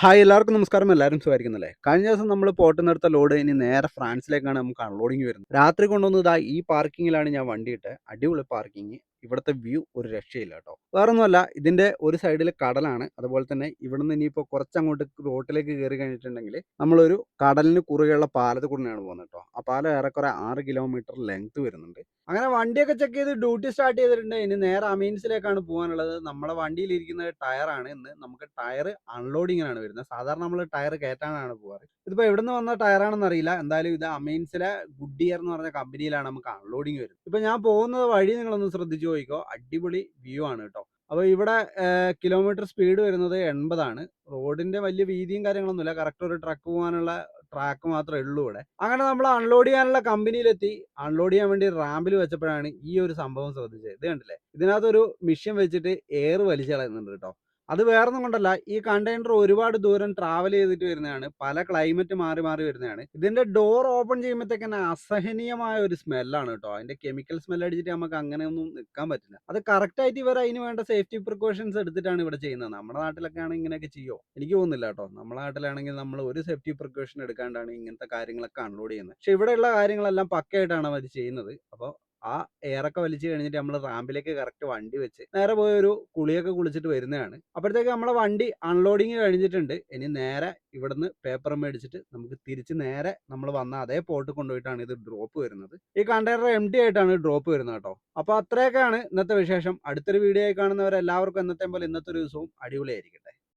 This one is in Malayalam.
ഹായ് എല്ലാവർക്കും നമസ്കാരം. എല്ലാവരും സുഖമായിരിക്കുന്നല്ലേ? കഴിഞ്ഞ ദിവസം നമ്മൾ പോട്ടുന്നിടത്ത ലോഡ് ഇനി നേരെ ഫ്രാൻസിലേക്കാണ് നമുക്ക് അൺലോഡിങ് വരുന്നത്. രാത്രി കൊണ്ടുവന്ന് ഇതാ ഈ പാർക്കിങ്ങിലാണ് ഞാൻ വണ്ടിയിട്ട്. അടിപൊളി പാർക്കിങ്. ഇവിടുത്തെ വ്യൂ ഒരു രക്ഷയില്ല കേട്ടോ. വേറൊന്നുമല്ല, ഇതിൻ്റെ ഒരു സൈഡിൽ കടലാണ്. അതുപോലെ തന്നെ ഇവിടുന്ന് ഇനിയിപ്പോൾ കുറച്ചങ്ങോട്ട് റോട്ടിലേക്ക് കയറി കഴിഞ്ഞിട്ടുണ്ടെങ്കിൽ നമ്മളൊരു കടലിന് കുറുകെയുള്ള പാലത്തിൽ കൂടെയാണ് പോകുന്നത് കേട്ടോ. ആ പാലം ഏറെക്കുറെ 6 കിലോമീറ്റർ ലെങ്ത് വരുന്നുണ്ട്. അങ്ങനെ വണ്ടിയൊക്കെ ചെക്ക് ചെയ്ത് ഡ്യൂട്ടി സ്റ്റാർട്ട് ചെയ്തിട്ടുണ്ട്. ഇനി നേരെ അമീൻസിലേക്കാണ് പോകാനുള്ളത്. നമ്മുടെ വണ്ടിയിലിരിക്കുന്ന ടയറാണ്. ഇന്ന് നമുക്ക് ടയർ അൺലോഡിങ്ങിനാണ് വരുന്നത്. സാധാരണ നമ്മൾ ടയർ കയറ്റാനാണ് പോകാറ്. ഇതിപ്പോൾ എവിടെ നിന്ന് വന്ന ടയറാണെന്ന് അറിയില്ല. എന്തായാലും ഇത് അമീൻസിലെ ഗുഡിയർ എന്ന് പറഞ്ഞ കമ്പനിയിലാണ് നമുക്ക് അൺലോഡിങ് വരുന്നത്. ഇപ്പം ഞാൻ പോകുന്നത് വഴി നിങ്ങളൊന്ന് ശ്രദ്ധിച്ചു നോക്കിക്കോ. അടിപൊളി വ്യൂ ആണ് കേട്ടോ. അപ്പോൾ ഇവിടെ കിലോമീറ്റർ സ്പീഡ് വരുന്നത് 80 റോഡിന്റെ വലിയ വീതിയും കാര്യങ്ങളൊന്നുമില്ല. കറക്റ്റ് ഒരു ട്രക്ക് പോകാനുള്ള ട്രാക്ക് മാത്രമേ ഉള്ളൂ ഇവിടെ. അങ്ങനെ നമ്മൾ അൺലോഡ് ചെയ്യാനുള്ള കമ്പനിയിലെത്തി. അൺലോഡ് ചെയ്യാൻ വേണ്ടി റാമ്പിൽ വെച്ചപ്പോഴാണ് ഈ ഒരു സംഭവം ശ്രദ്ധിച്ചത്. ഇത് കണ്ടില്ലേ? ഇതിനകത്തൊരു മിഷ്യൻ വെച്ചിട്ട് എയർ വലിച്ചു കളയുന്നുണ്ട് കേട്ടോ. അത് വേറൊന്നും കൊണ്ടല്ല, ഈ കണ്ടെയ്നർ ഒരുപാട് ദൂരം ട്രാവൽ ചെയ്തിട്ട് വരുന്നതാണ്. പല ക്ലൈമറ്റ് മാറി മാറി വരുന്നതാണ്. ഇതിന്റെ ഡോർ ഓപ്പൺ ചെയ്യുമ്പോഴത്തേക്ക് അസഹനീയമായ ഒരു സ്മെല്ലാണ് കേട്ടോ. അതിന്റെ കെമിക്കൽ സ്മെൽ അടിച്ചിട്ട് നമുക്ക് അങ്ങനെയൊന്നും നിൽക്കാൻ പറ്റില്ല. അത് കറക്റ്റ് ആയിട്ട് ഇവർ അതിന് വേണ്ട സേഫ്റ്റി പ്രിക്കോഷൻസ് എടുത്തിട്ടാണ് ഇവിടെ ചെയ്യുന്നത്. നമ്മുടെ നാട്ടിലൊക്കെ ആണെങ്കിൽ ഇങ്ങനെയൊക്കെ ചെയ്യോ? എനിക്ക് തോന്നുന്നില്ല കേട്ടോ. നമ്മുടെ നാട്ടിലാണെങ്കിൽ നമ്മൾ ഒരു സേഫ്റ്റി പ്രിക്കോഷൻ എടുക്കാണ്ടാണ് ഇങ്ങനത്തെ കാര്യങ്ങളൊക്കെ അൺലോഡ് ചെയ്യുന്നത്. പക്ഷെ ഇവിടെയുള്ള കാര്യങ്ങളെല്ലാം പക്കയായിട്ടാണ് അവർ ചെയ്യുന്നത്. അപ്പോൾ ആ എയറൊക്കെ വലിച്ചു കഴിഞ്ഞിട്ട് നമ്മൾ റാമ്പിലേക്ക് കറക്റ്റ് വണ്ടി വെച്ച് നേരെ പോയി ഒരു കുളിയൊക്കെ കുളിച്ചിട്ട് വരുന്നതാണ്. അപ്പോഴത്തേക്ക് നമ്മളെ വണ്ടി അൺലോഡിങ് കഴിഞ്ഞിട്ടുണ്ട്. ഇനി നേരെ ഇവിടുന്ന് പേപ്പർ മേടിച്ചിട്ട് നമുക്ക് തിരിച്ച് നേരെ നമ്മൾ വന്ന അതേ പോർട്ട് കൊണ്ടുപോയിട്ടാണ് ഇത് ഡ്രോപ്പ് വരുന്നത്. ഈ കണ്ടെയ്നർ എം ടി ആയിട്ടാണ് ഡ്രോപ്പ് വരുന്നത് കേട്ടോ. അപ്പോൾ അത്രയൊക്കെയാണ് ഇന്നത്തെ വിശേഷം. അടുത്തൊരു വീഡിയോ ആയി കാണുന്നവരെല്ലാവർക്കും എന്നത്തെ പോലെ ഇന്നത്തെ ഒരു ദിവസവും അടിപൊളിയായിരിക്കട്ടെ.